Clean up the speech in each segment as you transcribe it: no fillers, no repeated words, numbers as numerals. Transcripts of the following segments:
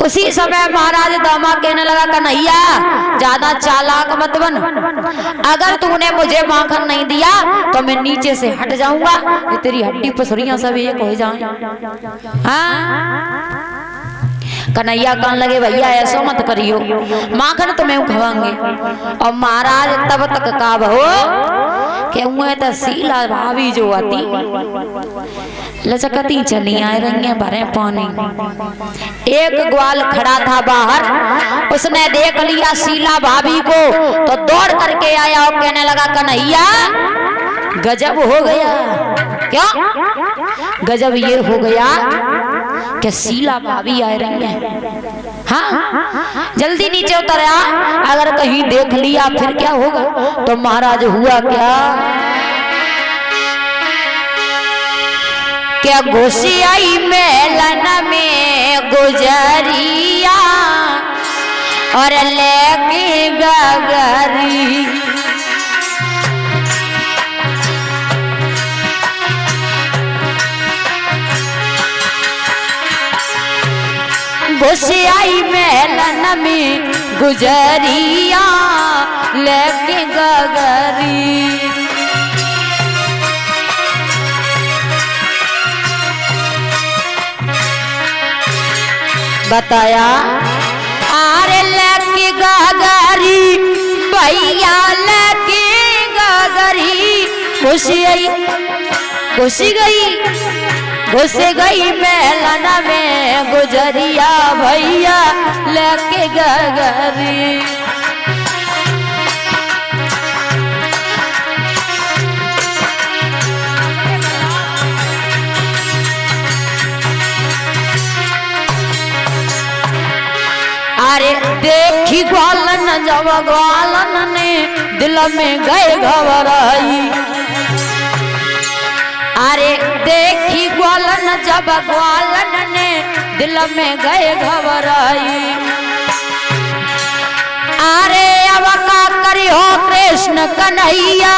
उसी समय महाराज दामा कहने लगा, कन्हैया ज्यादा चालाक मत बन, अगर तूने मुझे माखन नहीं दिया तो मैं नीचे से हट जाऊंगा, ये तेरी हड्डी पसलियां सब एक हो जाएं। हाँ कन्हैया कहने लगे, भैया ऐसा मत करियो, माखन तुम्हें खवाएंगे। और महाराज तब तक का हो कि तो सीला भाभी जो आती लचकती चली आ रही है भरे पानी। एक ग्वाल खड़ा था बाहर, उसने देख लिया शीला भाभी को तो दौड़ करके आया और कहने लगा, कन्हैया गजब हो गया। क्या गजब ये हो गया कि शीला भाभी आ रही है। हाँ जल्दी नीचे उतर आ, अगर कहीं देख लिया फिर क्या होगा। तो महाराज हुआ क्या घुसी आई मेलन में गुजरिया और लेके गगरी, घुसी आई मेलन में गुजरिया लेके गगरी। बताया आरे लेके गगरी, भैया लेके गगरी, घुसी गई मेलन में गुजरिया, भैया लेके गगरी। अरे देखी ग्वालन जब ग्वालन ने दिल में गए घबराई, अरे देखी ग्वालन जब ग्वालन ने दिल में गए घबराई। अरे अब का करी हो कृष्ण कन्हैया,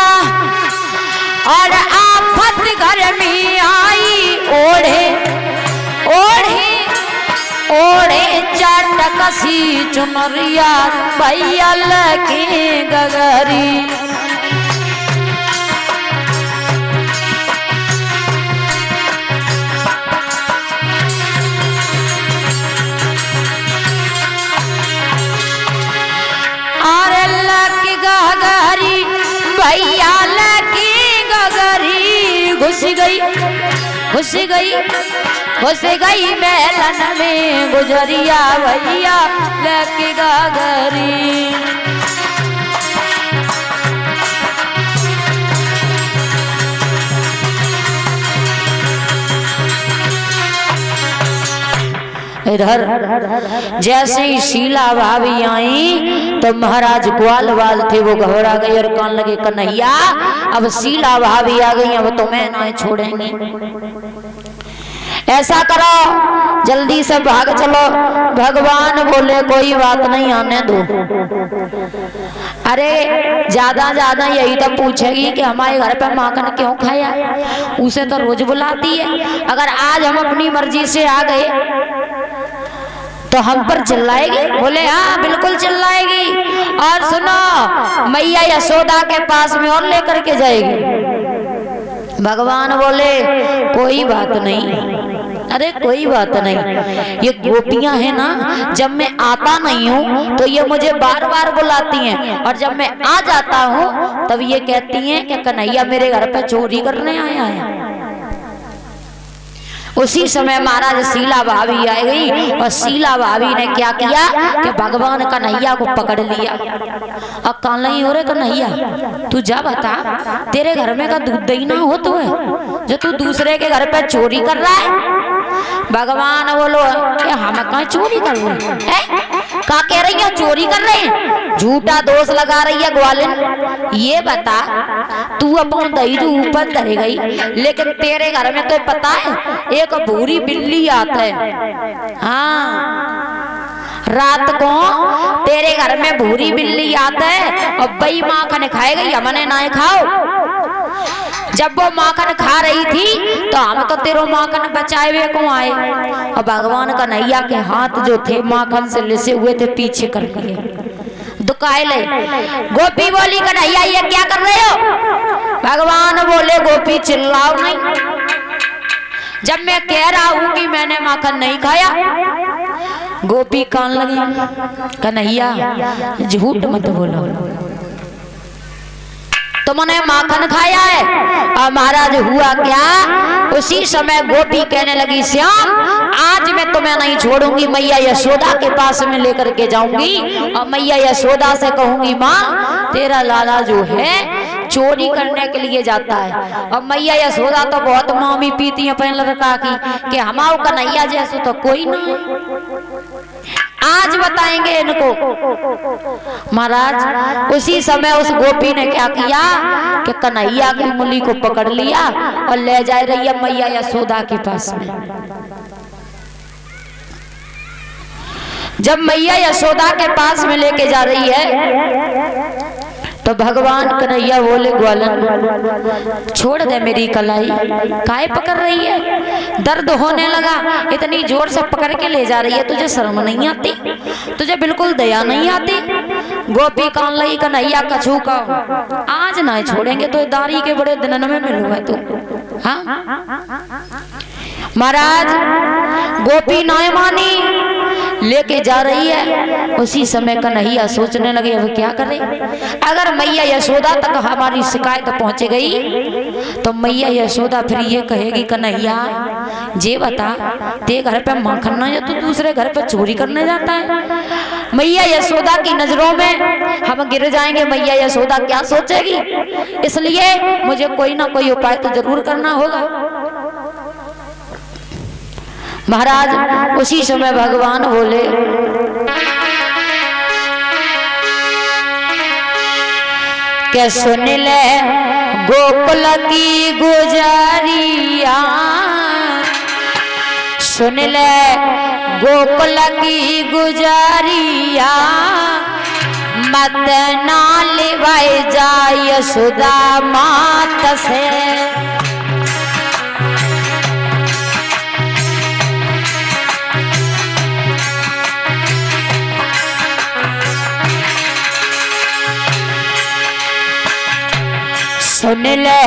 और आफत घर में आई, ओढ़े चाटकसी चुनरिया, भैया लगे गगरी। अरे लगे गगरी, भैया लगे गगरी, घुस गई मेलन में गुजरिया, भैया लेके गगरी। इधर जैसे ही शीला भाभी आई तो महाराज ग्वाल वाल थे वो घबरा गए और कहने लगे, कन्हैया अब शीला भाभी आ गई, अब तुम्हें ना छोड़ेंगे, ऐसा करो जल्दी से भाग चलो। भगवान बोले कोई बात नहीं, आने दो। अरे ज्यादा यही तो पूछेगी कि हमारे घर पे माखन क्यों खाया, उसे तो रोज बुलाती है, अगर आज हम अपनी मर्जी से आ गए तो हम पर चिल्लाएगी। बोले हाँ बिल्कुल चिल्लाएगी, और सुनो मैया यशोदा के पास में और लेकर के जाएगी। भगवान बोले कोई बात नहीं, अरे कोई बात नहीं, ये गोपियां है ना, जब मैं आता नहीं हूँ तो ये मुझे बार बार बुलाती हैं, और जब मैं आ जाता हूँ तब ये कहती हैं कि कन्हैया मेरे घर पे चोरी करने आया है। उसी समय महाराज शीला भाभी आ गई, और शीला भाभी ने क्या किया कि भगवान कन्हैया को पकड़ लिया। अब कान नहीं हो रहे कन्हैया, तू जा बता तेरे घर में का दूध दही ना हो तो है जो तू दूसरे के घर पे चोरी कर रहा है। भगवान बोलो कि हम कहाँ चोरी कर रहे हैं, क्या कह रही है चोरी कर रहे हैं, झूठा दोष लगा रही है ग्वालिन। ये बता तू अपन दही जो ऊपर धरे गई, लेकिन तेरे घर में तो पता है एक भूरी बिल्ली आता है। हाँ रात को तेरे घर में भूरी बिल्ली आता है और बई माखन खाएगी, हमने ना खाओ। जब वो माखन खा रही थी तो हम तो तेरो माखन बचाए हुए को आए, और भगवान कन्हैया के हाथ जो थे माखन से लिसे हुए थे पीछे कर लिए, दुकाए ले। गोपी बोली कन्हैया ये क्या कर रहे हो? भगवान बोले गोपी चिल्लाओ नहीं, जब मैं कह रहा हूं कि मैंने माखन नहीं खाया। गोपी कान लगी, कन्हैया झूठ मत बोलो, तुमने माखन खाया है। और महाराज हुआ क्या, उसी समय गोपी कहने लगी श्याम आज मैं तुम्हें नहीं छोड़ूंगी, मैया यशोदा के पास में लेकर के जाऊंगी और मैया यशोदा से कहूंगी माँ तेरा लाला जो है चोरी करने के लिए जाता है। और मैया यशोदा तो बहुत मामी पीती है अपने लड़का की कि हमाओ कन्हैया जैसे तो कोई नहीं, आज बताएंगे इनको। महाराज उसी समय उस गोपी ने क्या किया कि कन्हैया की मुली को पकड़ लिया और ले जा रही है मैया यशोदा के पास में। जब मैया यशोदा के पास में लेके जा रही है तो भगवान कन्हैया बोले ग्वालन छोड़ दे मेरी कलाई, काहे पकड़ रही है? दर्द होने लगा, इतनी जोर से पकड़ के ले जा रही है, तुझे शर्म नहीं आती? तुझे बिल्कुल दया नहीं आती? गोपी कान लगी कन्हैया कछू का आज ना छोड़ेंगे तो दारी के बड़े दिन में मिलूंगा तू। हाँ महाराज गोपी ना मानी, लेके जा रही है। उसी समय कन्हैया सोचने लगे अब क्या करें, अगर मैया यशोदा तक हमारी शिकायत पहुंच गई तो मैया यशोदा फिर ये कहेगी कन्हैया जे बता ते घर पे माखन ना तो दूसरे घर पे चोरी करने जाता है। मैया यशोदा की नजरों में हम गिर जाएंगे, मैया यशोदा क्या सोचेगी, इसलिए मुझे कोई ना कोई उपाय तो जरूर करना होगा। महाराज उसी समय भगवान बोले के सुन ले गोकुल की गुजारिया, सुन ले गोकुल की गुजारिया, मत ना लिवाए जाय सुदा मात से। सुन ले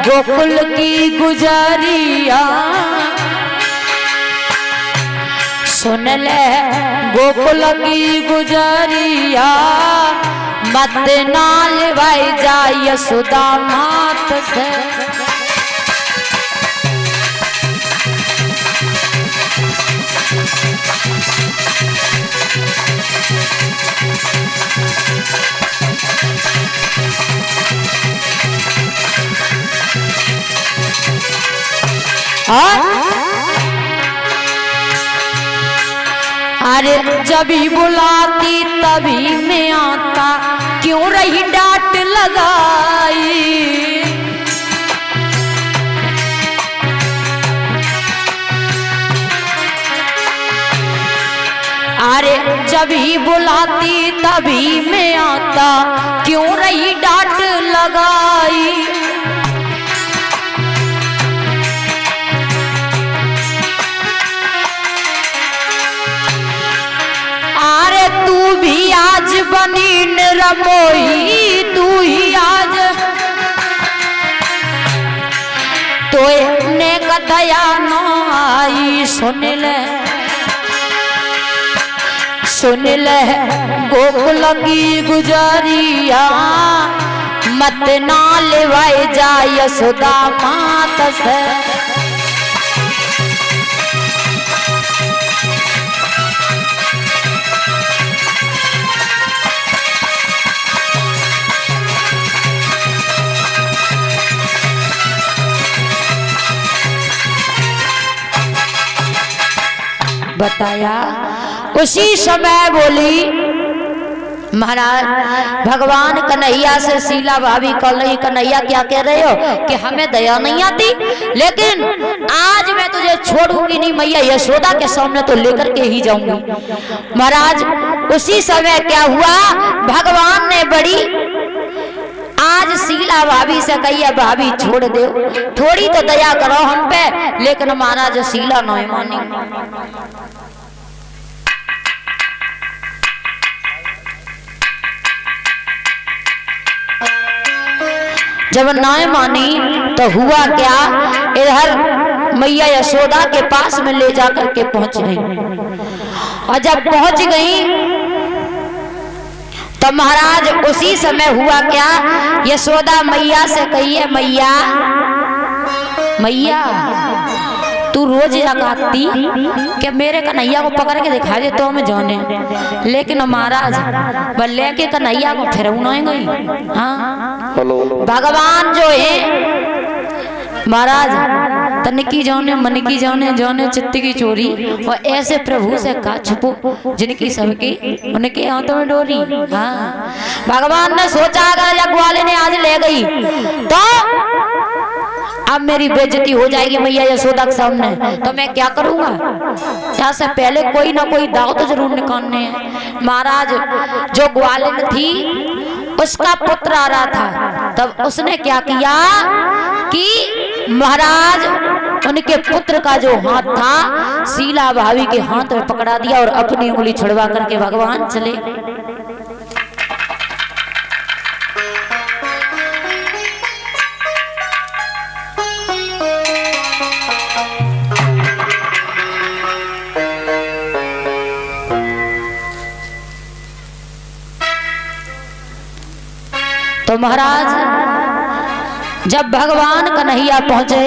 गोकुल की गुजारिया, सुन ले गोकुल की गुजारिया, मत ना लिवाई जाय सुदा मात से। अरे जभी बुलाती तभी मैं आता, क्यों रही डांट लगाई। अरे जभी बुलाती तभी मैं आता, क्यों रही डांट लगाई। तू भी आज बनी निरमोही, तू ही आज तो ने कथया न आई। सुन ले सुन ले गोकुल की गुजारिया, मत ना लिवाए जाय सुदा मात से। बताया उसी समय बोली महाराज भगवान कन्हैया से शीला भाभी कह रही कन्हैया क्या कह रहे हो कि हमें दया नहीं आती, लेकिन आज मैं तुझे छोड़ूंगी नहीं, मैया यशोदा के सामने तो लेकर के ही जाऊंगी। महाराज उसी समय क्या हुआ, भगवान ने बड़ी आज शीला भाभी से कहिए भाभी छोड़ दो, थोड़ी तो दया करो हम पे। लेकिन महाराज शीला नहीं मानी। जब नाय मानी तो हुआ क्या, इधर मैया यशोदा के पास में ले जाकर के पहुंच गई। और जब पहुंच गई तो महाराज उसी समय हुआ क्या, यशोदा मैया से कहिए मैया मैया तू रोज लगाती कि मेरे कन्हैया को पकड़ के दिखा दे तो हमें जाने। लेकिन महाराज बल्ले के कन्हैया को फिर नहीं गई। हाँ भगवान जो है महाराज तन की जाने मन की जाने जाने चित्त की चोरी। और ऐसे प्रभु से का छुपो जिनकी सबकी उनके हाथों में डोरी। हाँ भगवान ने सोचा अगर जग वाले ने आज ले गई तो अब मेरी बेइज्जती हो जाएगी मैया यशोदा के सामने, तो मैं क्या करूंगा। यहाँ से पहले कोई ना कोई दाव तो जरूर निकालने हैं। महाराज जो ग्वालिन थी उसका पुत्र आ रहा था, तब उसने क्या किया कि महाराज उनके पुत्र का जो हाथ था शीला भाभी के हाथ में पकड़ा दिया और अपनी उंगली छुड़वा करके भगवान चले। तो महाराज जब भगवान कन्हैया पहुंचे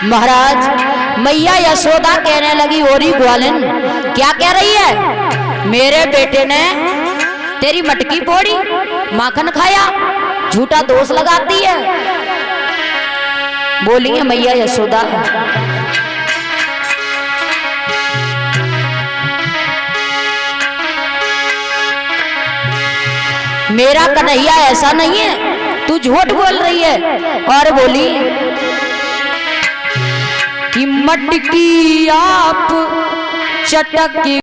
महाराज मैया यशोदा कहने लगी ओरी ग्वालिन क्या कह रही है, मेरे बेटे ने तेरी मटकी फोड़ी माखन खाया झूठा दोष लगाती है। बोली है मैया यशोदा मेरा कन्हैया ऐसा नहीं है, तू झूठ बोल रही है। और बोली कि मटकी आप चटक